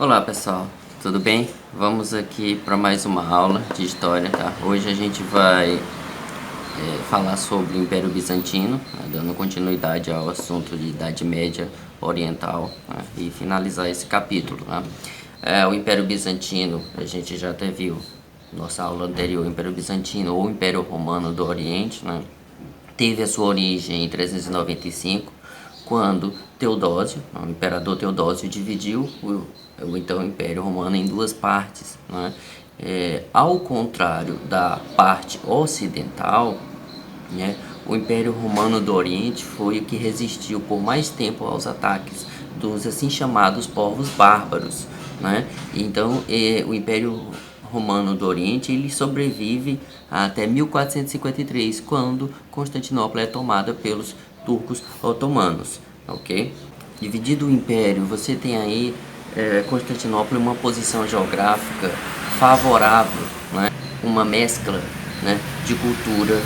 Olá pessoal, tudo bem? Vamos aqui para mais uma aula de história, tá? Hoje a gente vai falar sobre o Império Bizantino, né, dando continuidade ao assunto de Idade Média Oriental, né, e finalizar esse capítulo, né? O Império Bizantino, a gente já até viu nossa aula anterior, o Império Bizantino ou Império Romano do Oriente, né? Teve a sua origem em 395, quando Teodósio, o imperador Teodósio, dividiu o então Império Romano em duas partes, né? Ao contrário da parte ocidental, né, o Império Romano do Oriente foi o que resistiu por mais tempo aos ataques dos assim chamados povos bárbaros, né? Então, o Império Romano do Oriente ele sobrevive até 1453, quando Constantinopla é tomada pelos turcos otomanos, ok? Dividido o Império, você tem aí Constantinopla em uma posição geográfica favorável, né? Uma mescla, né, de cultura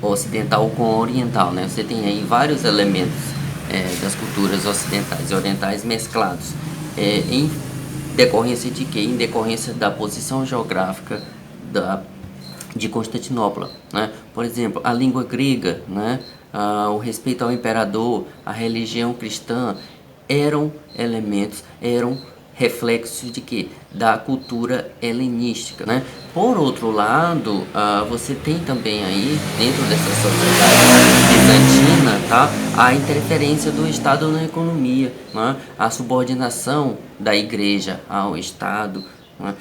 ocidental com oriental, né? Você tem aí vários elementos das culturas ocidentais e orientais mesclados, em decorrência de quê? Em decorrência da posição geográfica de Constantinopla, né? Por exemplo, a língua grega, né? O respeito ao imperador, a religião cristã eram elementos, eram reflexos de quê? Da cultura helenística, né? Por outro lado, você tem também aí, dentro dessa sociedade bizantina, tá? A interferência do Estado na economia, né? A subordinação da igreja ao Estado, né?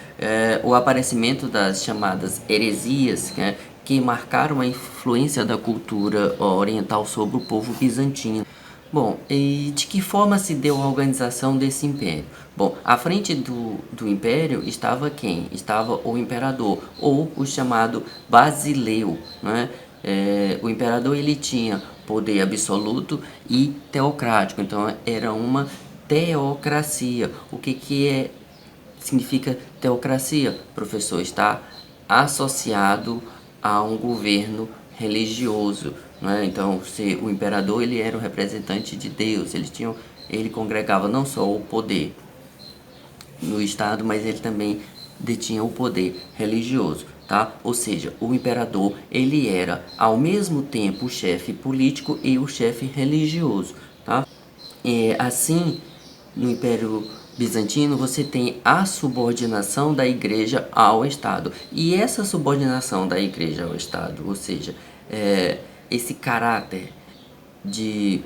O aparecimento das chamadas heresias, né? Que marcaram a influência da cultura oriental sobre o povo bizantino. Bom, e de que forma se deu a organização desse império? Bom, à frente do império estava quem? Estava o imperador, ou o chamado Basileu, né? O imperador ele tinha poder absoluto e teocrático, então era uma teocracia. O que significa teocracia? Professor, está associado a um governo religioso, né? Então, se o imperador ele era o representante de Deus, ele congregava não só o poder no estado, mas ele também detinha o poder religioso, tá? Ou seja, o imperador ele era ao mesmo tempo o chefe político e o chefe religioso, tá? Assim, no Império Bizantino, você tem a subordinação da igreja ao Estado. E essa subordinação da igreja ao Estado, ou seja, esse caráter de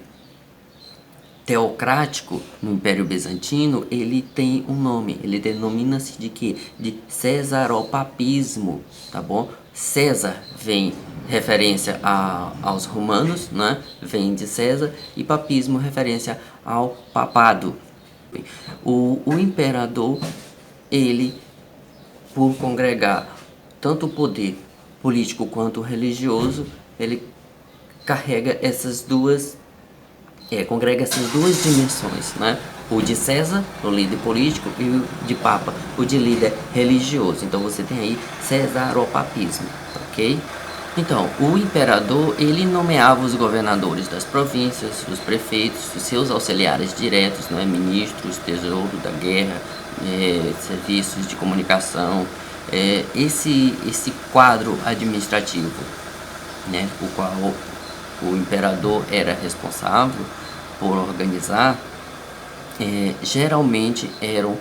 teocrático no Império Bizantino, ele tem um nome, ele denomina-se de quê? De cesaropapismo, tá bom? César vem referência aos romanos, né? Vem de César, e papismo referência ao papado. O imperador, ele, por congregar tanto o poder político quanto religioso, ele carrega essas duas congrega essas duas dimensões, né? O de César, o líder político, e o de Papa, o de líder religioso. Então você tem aí cesaropapismo, ok? Então, o imperador, ele nomeava os governadores das províncias, os prefeitos, os seus auxiliares diretos, né? Ministros, tesouro da guerra, serviços de comunicação, esse quadro administrativo, né? O qual o imperador era responsável por organizar, geralmente eram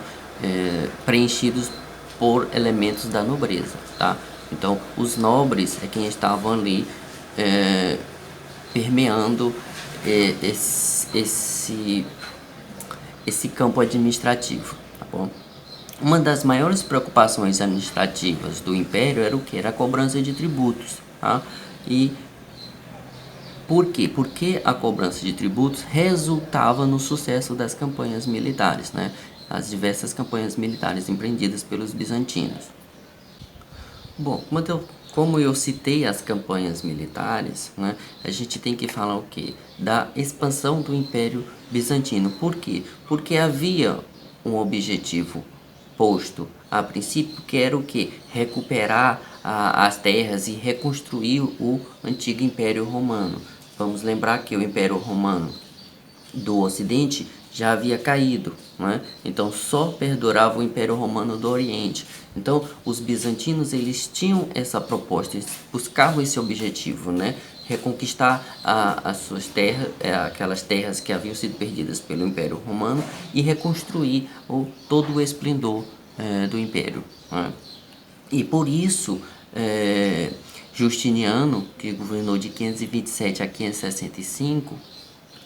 preenchidos por elementos da nobreza, tá? Então, os nobres é quem estavam ali permeando esse campo administrativo, tá bom? Uma das maiores preocupações administrativas do império era o que? Era a cobrança de tributos, tá? E por quê? Porque a cobrança de tributos resultava no sucesso das campanhas militares, né? As diversas campanhas militares empreendidas pelos bizantinos. Bom, como eu citei as campanhas militares, né, a gente tem que falar o quê? Da expansão do Império Bizantino. Por quê? Porque havia um objetivo posto a princípio, que era o quê? Recuperar as terras e reconstruir o antigo Império Romano. Vamos lembrar que o Império Romano do Ocidente já havia caído, né? Então só perdurava o Império Romano do Oriente. Então os bizantinos eles tinham essa proposta, eles buscavam esse objetivo, né? Reconquistar as suas terras, aquelas terras que haviam sido perdidas pelo Império Romano e reconstruir todo o esplendor do Império, né? E por isso, Justiniano, que governou de 527 a 565,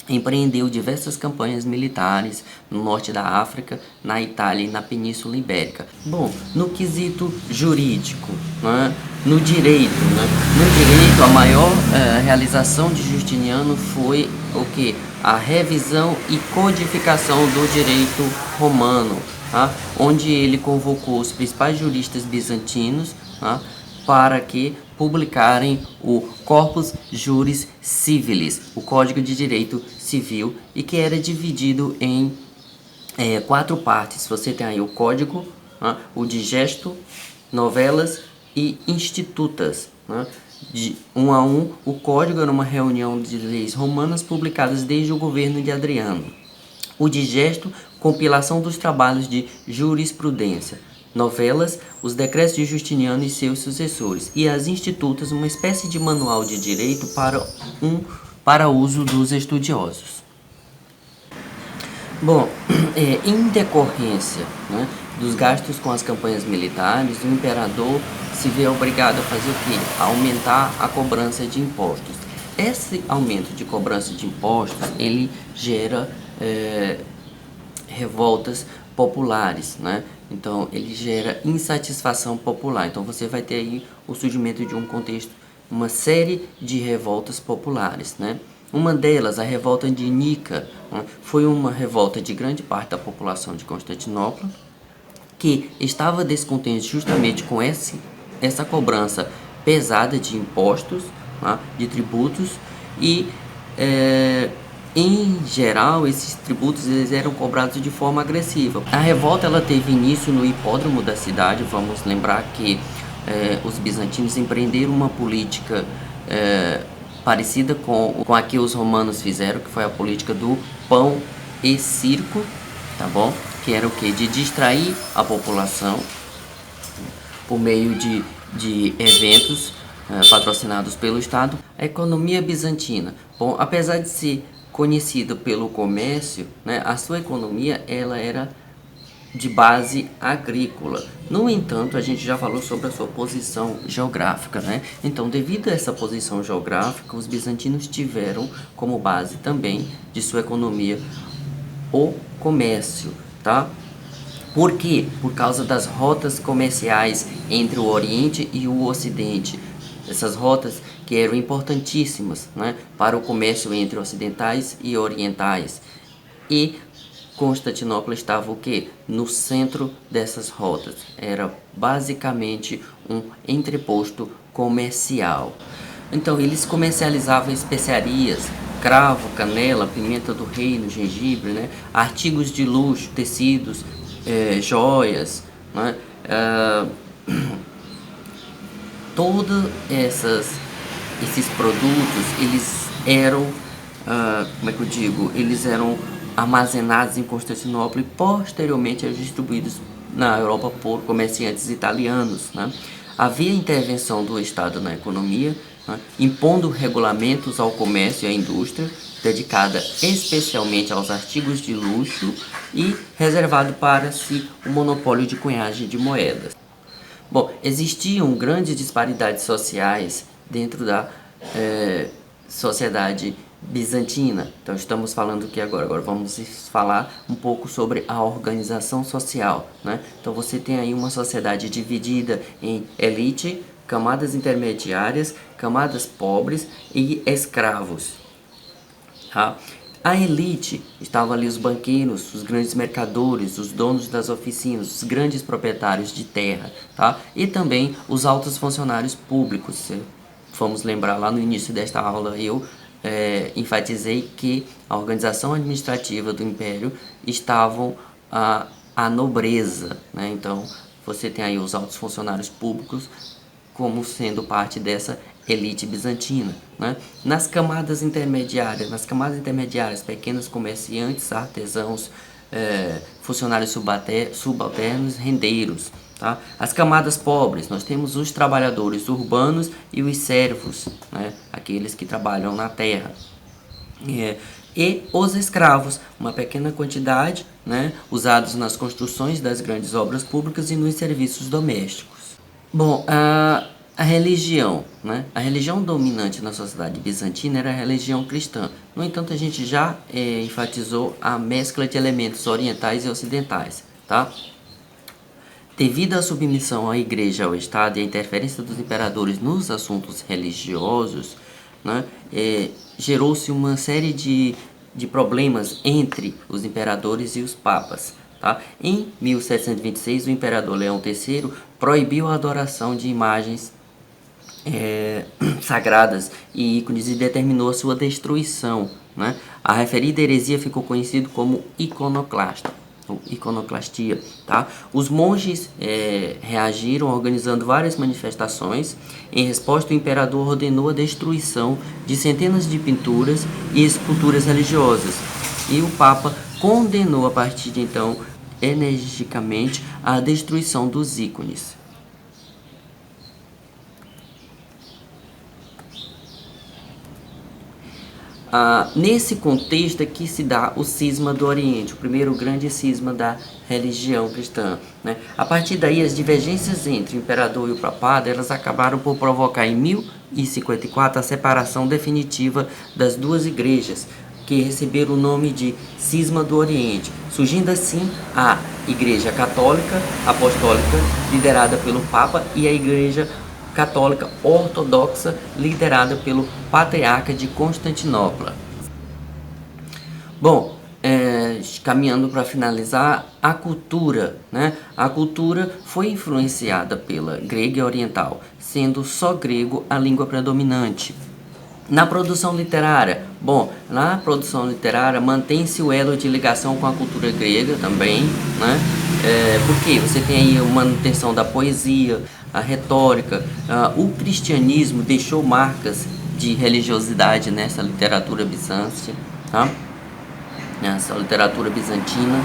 empreendeu diversas campanhas militares no norte da África, na Itália e na Península Ibérica. Bom, no quesito jurídico, né, no direito, a maior realização de Justiniano foi o que? A revisão e codificação do direito romano, tá? Onde ele convocou os principais juristas bizantinos, tá? Para que publicarem o Corpus Juris Civilis, o Código de Direito Civil, e que era dividido em 4 partes. Você tem aí o Código, né, o Digesto, Novelas e Institutas. Né? De 1 a 1, o Código era uma reunião de leis romanas publicadas desde o governo de Adriano. O Digesto, compilação dos trabalhos de jurisprudência. Novelas, os decretos de Justiniano e seus sucessores. E as Institutas, uma espécie de manual de direito para uso dos estudiosos. Bom, em decorrência, né, dos gastos com as campanhas militares, o imperador se vê obrigado a fazer o quê? A aumentar a cobrança de impostos. Esse aumento de cobrança de impostos, ele gera revoltas populares, né? Então ele gera insatisfação popular. Então você vai ter aí o surgimento de um contexto, uma série de revoltas populares, né? Uma delas, a revolta de Nica, né? Foi uma revolta de grande parte da população de Constantinopla, que estava descontente justamente com essa cobrança pesada de impostos, né? De tributos e em geral, esses tributos eles eram cobrados de forma agressiva. A revolta ela teve início no hipódromo da cidade. Vamos lembrar que os bizantinos empreenderam uma política parecida com a que os romanos fizeram, que foi a política do pão e circo, tá bom? Que era o que? De distrair a população por meio de eventos patrocinados pelo Estado. A economia bizantina, bom, apesar de ser conhecida pelo comércio, né, a sua economia ela era de base agrícola. No entanto, a gente já falou sobre a sua posição geográfica, né? Então, devido a essa posição geográfica, os bizantinos tiveram como base também de sua economia o comércio, tá? Por quê? Por causa das rotas comerciais entre o Oriente e o Ocidente. Essas rotas que eram importantíssimas, né, para o comércio entre ocidentais e orientais. E Constantinopla estava o quê? No centro dessas rotas. Era basicamente um entreposto comercial. Então eles comercializavam especiarias, cravo, canela, pimenta do reino, gengibre, né, artigos de luxo, tecidos, joias, né, todos esses produtos, eles eram, como é que eu digo, eles eram armazenados em Constantinopla e posteriormente eram distribuídos na Europa por comerciantes italianos, né? Havia intervenção do Estado na economia, né, impondo regulamentos ao comércio e à indústria, dedicada especialmente aos artigos de luxo e reservado para si o monopólio de cunhagem de moedas. Bom, existiam grandes disparidades sociais dentro da sociedade bizantina. Então estamos falando aqui agora vamos falar um pouco sobre a organização social, né? Então você tem aí uma sociedade dividida em elite, camadas intermediárias, camadas pobres e escravos, tá? A elite estavam ali os banqueiros, os grandes mercadores, os donos das oficinas, os grandes proprietários de terra, tá? E também os altos funcionários públicos. Vamos lembrar lá no início desta aula eu enfatizei que a organização administrativa do Império estavam a nobreza, né? Então você tem aí os altos funcionários públicos como sendo parte dessa elite bizantina, né? Nas camadas intermediárias, pequenos comerciantes, artesãos, funcionários subalternos, rendeiros, tá? As camadas pobres, nós temos os trabalhadores urbanos e os servos, né? Aqueles que trabalham na terra. E os escravos, uma pequena quantidade, né, usados nas construções das grandes obras públicas e nos serviços domésticos. Bom, a religião, né? A religião dominante na sociedade bizantina era a religião cristã. No entanto, a gente já enfatizou a mescla de elementos orientais e ocidentais, tá? Devido à submissão à igreja ao Estado e à interferência dos imperadores nos assuntos religiosos, né, gerou-se uma série de problemas entre os imperadores e os papas. Tá? Em 1726, o imperador Leão III proibiu a adoração de imagens sagradas e ícones e determinou a sua destruição, né? A referida heresia ficou conhecida como iconoclastia. Tá? Os monges reagiram organizando várias manifestações. Em resposta, o imperador ordenou a destruição de centenas de pinturas e esculturas religiosas, e o Papa condenou a partir de então energicamente a destruição dos ícones. Nesse contexto é que se dá o cisma do Oriente, o primeiro grande cisma da religião cristã, né? A partir daí, as divergências entre o imperador e o papado, elas acabaram por provocar em 1054 a separação definitiva das duas igrejas, que receberam o nome de Cisma do Oriente, surgindo assim a Igreja Católica Apostólica, liderada pelo Papa, e a Igreja Católica Ortodoxa, liderada pelo Patriarca de Constantinopla. Bom, caminhando para finalizar, a cultura, né? A cultura foi influenciada pela grega e oriental, sendo só grego a língua predominante. Na produção literária, mantém-se o elo de ligação com a cultura grega também, né? Porque você tem aí a manutenção da poesia, a retórica. O cristianismo deixou marcas de religiosidade nessa literatura bizântia, tá? Nessa literatura bizantina.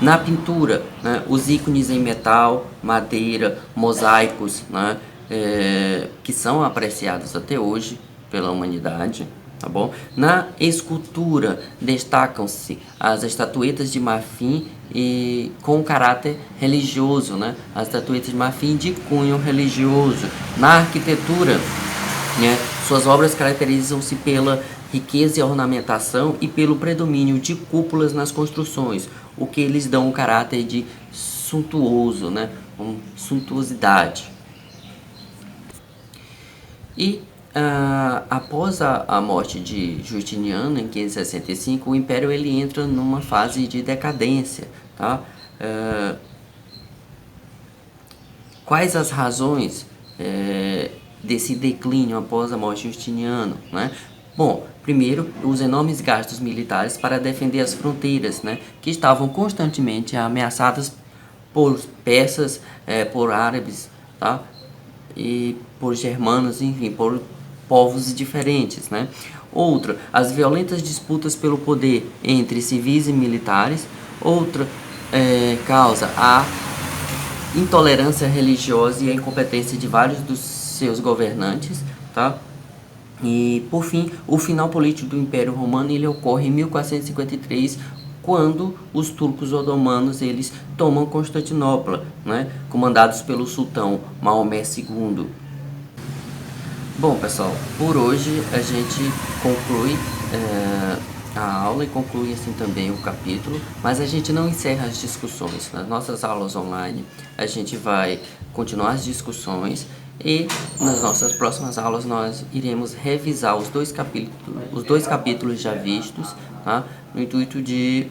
Na pintura, né, os ícones em metal, madeira, mosaicos, né, que são apreciados até hoje pela humanidade, tá bom? Na escultura destacam-se as estatuetas de marfim e com caráter religioso, né? As estatuetas de marfim de cunho religioso. Na arquitetura, né, suas obras caracterizam-se pela riqueza e ornamentação e pelo predomínio de cúpulas nas construções, o que eles dão um caráter de suntuoso, né? Suntuosidade. E após a morte de Justiniano em 565, o império ele entra numa fase de decadência, tá? Quais as razões desse declínio após a morte de Justiniano, né? Bom, primeiro, os enormes gastos militares para defender as fronteiras, né, que estavam constantemente ameaçadas por persas, por árabes, tá? E por germanos, enfim, por povos diferentes, né? Outra, as violentas disputas pelo poder entre civis e militares. Outra causa, a intolerância religiosa e a incompetência de vários dos seus governantes, tá? E, por fim, o final político do Império Romano ele ocorre em 1453, quando os turcos otomanos eles tomam Constantinopla, né, comandados pelo sultão Maomé II. Bom, pessoal, por hoje a gente conclui a aula e conclui assim também o capítulo, mas a gente não encerra as discussões. Nas nossas aulas online a gente vai continuar as discussões e nas nossas próximas aulas nós iremos revisar os dois capítulos já vistos, tá? No intuito de